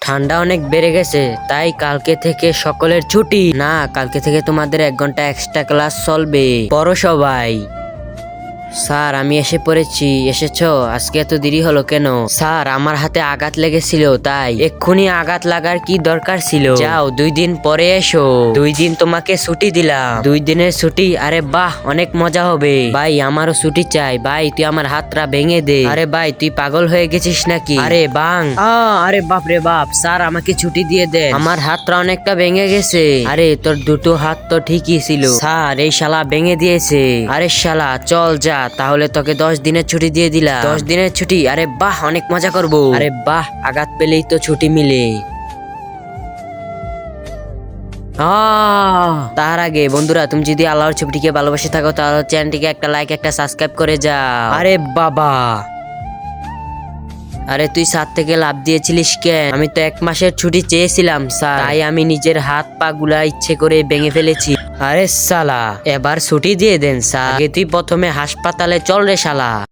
ঠান্ডা অনেক বেড়ে গেছে, তাই কালকে থেকে সকলের ছুটি। না, কালকে থেকে তোমাদের 1 ঘন্টা এক্সট্রা ক্লাস চলবে। পড়ো সবাই। স্যার, আমি এসে পড়েছি। এসেছো? আজকে এত দেরি হলো কেন? স্যার, আমার হাতে আঘাত লেগেছিল, তাই। এক্ষুনি আঘাত লাগার কি দরকার ছিল? যাও, 2 দিন পরে এসো। 2 দিন তোমাকে ছুটি দিলাম। 2 দিনের ছুটি? আরে বাহ, অনেক মজা হবে। ভাই, আমারও ছুটি চাই। ভাই, তুই আমার হাতটা ভেঙে দে। আরে ভাই, তুই পাগল হয়ে গেছিস নাকি? আরে বাং। আরে বাপ রে বাপ। স্যার, আমাকে ছুটি দিয়ে দেন। আমার হাতটা অনেকটা ভেঙে গেছে। আরে, তোর দুটো হাত তো ঠিকই ছিল। স্যার, এই শালা ভেঙে দিয়েছে। আরে শালা, চল যা, তাহলে তোকে 10 দিনের ছুটি দিয়ে দিলাম। 10 দিনের ছুটি? আরে বাহ, অনেক মজা করব। আরে বাহ, আঘাত পেলেই তো ছুটি মিলে। তার আগে বন্ধুরা, তুমি যদি আল্লাহর ছবিটিকে ভালোবাসে থাকো তাহলে চ্যানেলটিকে একটা লাইক, একটা সাবস্ক্রাইব করে যাও। আরে বাবা, আরে তুই ছাদ থেকে লাফ দিয়েছিলিস কেন? আমি তো 1 মাসের ছুটি চেয়েছিলাম স্যার, তাই আমি নিজের হাত পা গুলা ইচ্ছে করে ভেঙে ফেলেছি। আরে শালা, এবার ছুটি দিয়ে দেন স্যার। আগে তুই প্রথমে হাসপাতালে চল রে শালা।